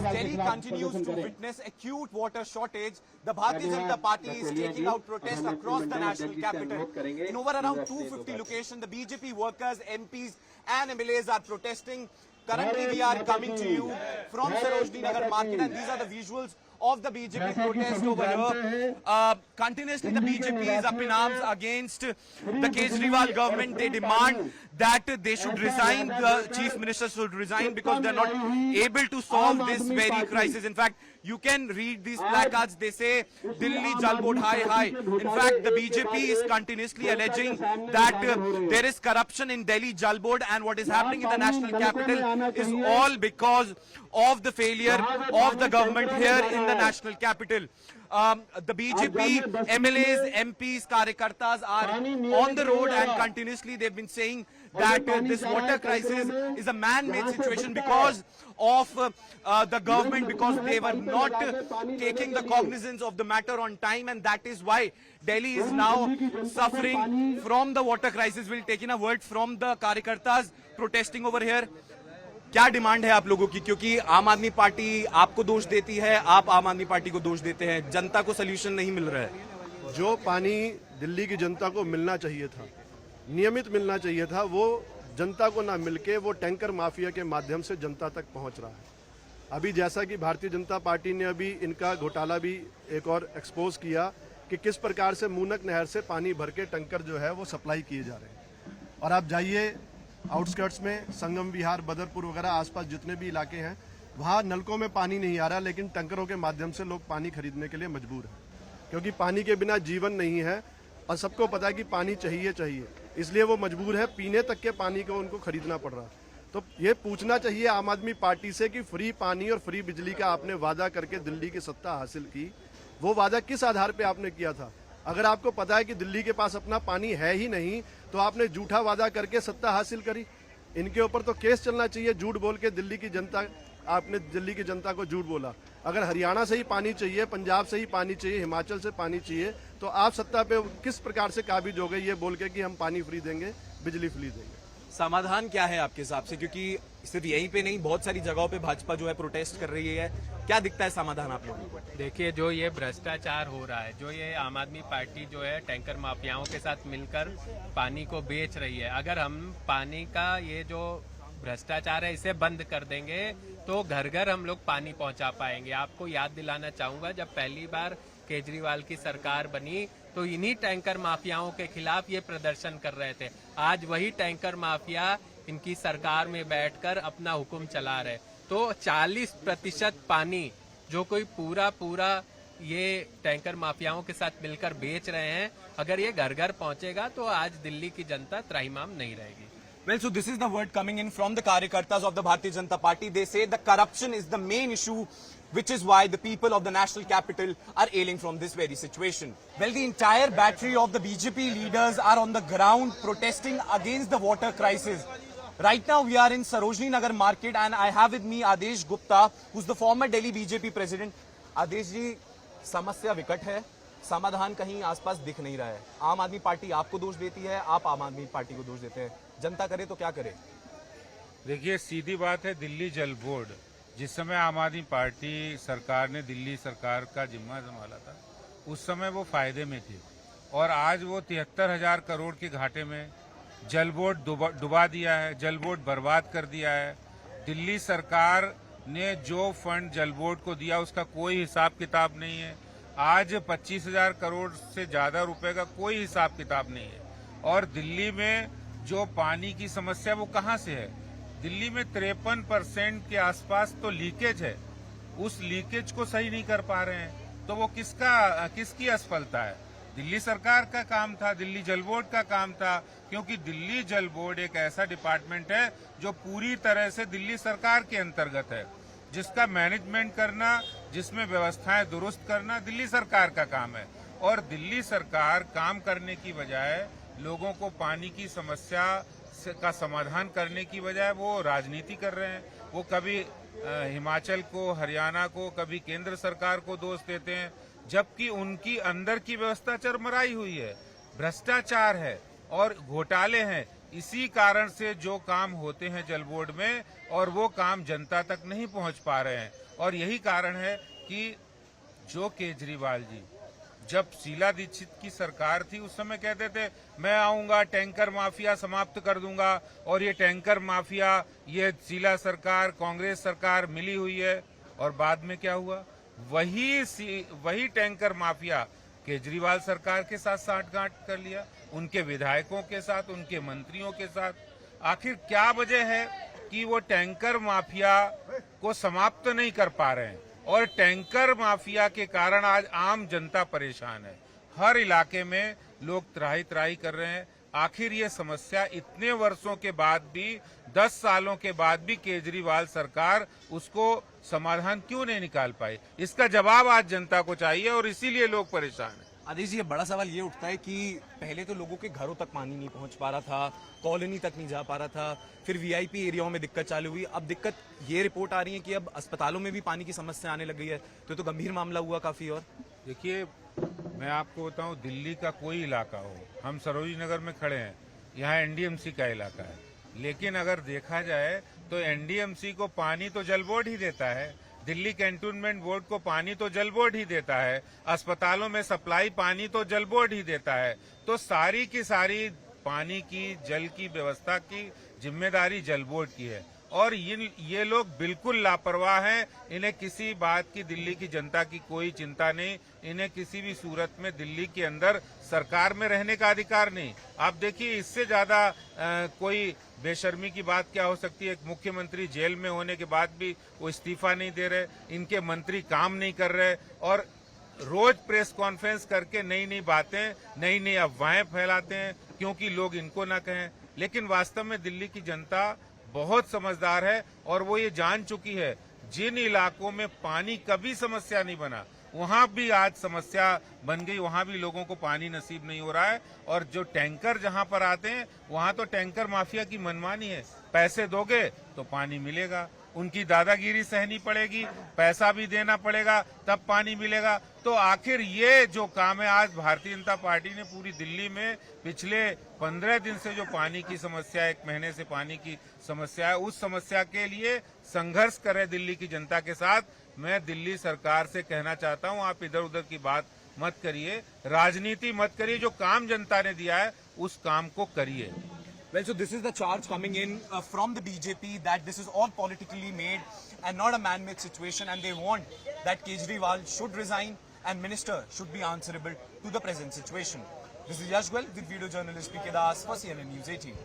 Delhi continues to witness acute water shortage, the Bharatiya Janata Party is taking out protests across the national capital. In over around 250 locations, the BJP workers, MPs and MLAs are protesting. Currently, we are coming to you from Sarojini Nagar Market, and these are the visuals of the BJP protest over here. Continuously, the BJP is up in arms against the Kejriwal government. They demand that they should resign, the chief minister should resign, because they're not able to solve this very crisis. In fact, you can read these placards. They say, Delhi Jal Board high, high. In fact, the BJP is continuously alleging that there is corruption in Delhi Jal Board, and what is happening in the national capital is all because of the failure of the government here in the national capital. The BJP MLAs, MPs, Karyakartas are on the road, and continuously they've been saying that this water crisis is a man-made situation because of the government, because they were not taking the cognizance of the matter on time, and that is why Delhi is now suffering from the water crisis. We'll take in a word from the Karyakartas protesting over here. क्या demand है आप लोगों की, क्योंकि आम आदमी party आपको दोष देती है, आप आम आदमी पार्टी को दोष देते हैं, जनता को सोल्यूशन नहीं मिल रहा है। जो पानी दिल्ली की जनता को मिलना चाहिए था, नियमित मिलना चाहिए था, वो जनता को ना मिलके वो टैंकर माफिया के माध्यम से जनता तक पहुंच रहा है। अभी जैसा कि भारतीय जनता पार्टी ने अभी इनका घोटाला भी एक और एक्सपोज किया कि किस प्रकार से मूनक नहर से पानी भर के टैंकर जो है वो सप्लाई किए जा रहे हैं। और आप जाइए आउटस्कर्ट्स में, संगम विहार, बदरपुर वगैरह आसपास जितने भी इलाके हैं, वहाँ नलकों में पानी नहीं आ रहा, लेकिन टैंकरों के माध्यम से लोग पानी खरीदने के लिए मजबूर हैं, क्योंकि पानी के बिना जीवन नहीं है और सबको पता है कि पानी चाहिए चाहिए, इसलिए वो मजबूर है, पीने तक के पानी को उनको खरीदना पड़ रहा है। तो ये पूछना चाहिए आम आदमी पार्टी से कि फ्री पानी और फ्री बिजली का आपने वादा करके दिल्ली की सत्ता हासिल की, वो वादा किस आधार पर आपने किया था? अगर आपको पता है कि दिल्ली के पास अपना पानी है ही नहीं, तो आपने झूठा वादा करके सत्ता हासिल करी। इनके ऊपर तो केस चलना चाहिए, झूठ बोल के दिल्ली की जनता, आपने दिल्ली की जनता को झूठ बोला। अगर हरियाणा से ही पानी चाहिए, पंजाब से ही पानी चाहिए, हिमाचल से पानी चाहिए, तो आप सत्ता पे किस प्रकार से काबिज हो गए ये बोल के कि हम पानी फ्री देंगे, बिजली फ्री देंगे? समाधान क्या है आपके हिसाब से, क्योंकि सिर्फ यहीं पे नहीं, बहुत सारी जगहों पे भाजपा जो है प्रोटेस्ट कर रही है, क्या दिखता है समाधान आप लोगों को? देखिए, जो ये भ्रष्टाचार हो रहा है, जो ये आम आदमी पार्टी जो है टैंकर माफियाओं के साथ मिलकर पानी को बेच रही है, अगर हम पानी का ये जो भ्रष्टाचार है इसे बंद कर देंगे तो घर घर हम लोग पानी पहुंचा पाएंगे। आपको याद दिलाना चाहूंगा, जब पहली बार केजरीवाल की सरकार बनी तो इन्हीं टैंकर माफियाओं के खिलाफ ये प्रदर्शन कर रहे थे। आज वही टैंकर माफिया इनकी सरकार में बैठकर अपना हुक्म चला रहे। तो 40% पानी जो कोई पूरा ये टैंकर माफियाओं के साथ मिलकर बेच रहे हैं, अगर ये घर घर पहुंचेगा तो आज दिल्ली की जनता त्राहिमाम नहीं रहेगी। Well, so this is the word coming in from the Karyakartas of the Bharatiya Janata Party. They say the corruption is the main issue, which is why the people of the national capital are ailing from this very situation. Well, the entire battery of the BJP leaders are on the ground protesting against the water crisis. Right now, we are in Sarojini Nagar Market, and I have with me Adesh Gupta, who's the former Delhi BJP president. Adesh ji, समस्या विकट है, समाधान कहीं आसपास दिख नहीं रहा है। आम आदमी पार्टी आपको दोष देती है, आप आम आदमी पार्टी को दोष देते हैं। जनता करे तो क्या करे? देखिए, सीधी बात है, दिल्ली जल बोर्ड जिस समय आम आदमी पार्टी सरकार ने दिल्ली सरकार का जिम्मा संभाला था, उस समय वो फायदे में थी, और आज वो 73,000 करोड़ के घाटे में जल बोर्ड डुबा दिया है, जल बोर्ड बर्बाद कर दिया है। दिल्ली सरकार ने जो फंड जल बोर्ड को दिया उसका कोई हिसाब किताब नहीं है। आज 25,000 करोड़ से ज्यादा रुपए का कोई हिसाब किताब नहीं है। और दिल्ली में जो पानी की समस्या वो कहाँ से है? दिल्ली में 53% के आसपास तो लीकेज है, उस लीकेज को सही नहीं कर पा रहे हैं, तो वो किसकी असफलता है? दिल्ली सरकार का काम था, दिल्ली जल बोर्ड का काम था, क्योंकि दिल्ली जल बोर्ड एक ऐसा डिपार्टमेंट है जो पूरी तरह से दिल्ली सरकार के अंतर्गत है, जिसका मैनेजमेंट करना, जिसमें व्यवस्थाएं दुरुस्त करना दिल्ली सरकार का काम है। और दिल्ली सरकार काम करने की बजाय, लोगों को पानी की समस्या का समाधान करने की बजाय वो राजनीति कर रहे हैं। वो कभी हिमाचल को, हरियाणा को, कभी केंद्र सरकार को दोष देते हैं, जबकि उनकी अंदर की व्यवस्था चरमराई हुई है, भ्रष्टाचार है और घोटाले हैं। इसी कारण से जो काम होते हैं जल बोर्ड में, और वो काम जनता तक नहीं पहुंच पा रहे हैं। और यही कारण है कि जो केजरीवाल जी जब शीला दीक्षित की सरकार थी उस समय कहते थे मैं आऊंगा टैंकर माफिया समाप्त कर दूंगा, और ये टैंकर माफिया ये शीला सरकार कांग्रेस सरकार मिली हुई है। और बाद में क्या हुआ, वही टैंकर माफिया केजरीवाल सरकार के साथ साठगांठ कर लिया, उनके विधायकों के साथ, उनके मंत्रियों के साथ। आखिर क्या वजह है कि वो टैंकर माफिया को समाप्त नहीं कर पा रहे हैं, और टैंकर माफिया के कारण आज आम जनता परेशान है। हर इलाके में लोग त्राही त्राही कर रहे हैं। आखिर ये समस्या इतने वर्षों के बाद भी, 10 सालों के बाद भी केजरीवाल सरकार उसको समाधान क्यों नहीं निकाल पाई, इसका जवाब आज जनता को चाहिए, और इसीलिए लोग परेशान हैं। आदेश जी, बड़ा सवाल ये उठता है कि पहले तो लोगों के घरों तक पानी नहीं पहुंच पा रहा था, कॉलोनी तक नहीं जा पा रहा था, फिर वीआईपी एरियाओं में दिक्कत चालू हुई। अब दिक्कत ये रिपोर्ट आ रही है कि अब अस्पतालों में भी पानी की समस्या आने लग गई है, तो गंभीर मामला हुआ काफी। और देखिए, मैं आपको बताऊं, दिल्ली का कोई इलाका हो, हम सरोजिनी नगर में खड़े हैं, यहाँ एनडीएमसी का इलाका है, लेकिन अगर देखा जाए तो एनडीएमसी को पानी तो जल बोर्ड ही देता है, दिल्ली कैंटोनमेंट बोर्ड को पानी तो जल बोर्ड ही देता है, अस्पतालों में सप्लाई पानी तो जल बोर्ड ही देता है। तो सारी की सारी पानी की, जल की व्यवस्था की जिम्मेदारी जल बोर्ड की है, और ये लोग बिल्कुल लापरवाह हैं। इन्हें किसी बात की, दिल्ली की जनता की कोई चिंता नहीं, इन्हें किसी भी सूरत में दिल्ली के अंदर सरकार में रहने का अधिकार नहीं। आप देखिए, इससे ज्यादा कोई बेशर्मी की बात क्या हो सकती है। एक मुख्यमंत्री जेल में होने के बाद भी वो इस्तीफा नहीं दे रहे, इनके मंत्री काम नहीं कर रहे, और रोज प्रेस कॉन्फ्रेंस करके नई नई बातें, नई नई अफवाहें फैलाते हैं क्योंकि लोग इनको ना कहें। लेकिन वास्तव में दिल्ली की जनता बहुत समझदार है, और वो ये जान चुकी है जिन इलाकों में पानी कभी समस्या नहीं बना, वहां भी आज समस्या बन गई, वहां भी लोगों को पानी नसीब नहीं हो रहा है। और जो टैंकर जहां पर आते हैं वहां तो टैंकर माफिया की मनमानी है, पैसे दोगे तो पानी मिलेगा, उनकी दादागिरी सहनी पड़ेगी, पैसा भी देना पड़ेगा तब पानी मिलेगा। तो आखिर ये जो काम है, आज भारतीय जनता पार्टी ने पूरी दिल्ली में पिछले 15 दिन से जो पानी की समस्या, 1 महीने से पानी की समस्या है, उस समस्या के लिए संघर्ष करे दिल्ली की जनता के साथ। मैं दिल्ली सरकार से कहना चाहता हूं, आप इधर उधर की बात मत करिए, राजनीति मत करिए, जो काम जनता ने दिया है उस काम को करिए। Well, so this is the charge coming in from the BJP that this is all politically made and not a man-made situation, and they want that Kejriwal should resign and minister should be answerable to the present situation. This is Yash Goel with video journalist PK Das for CNN News 18.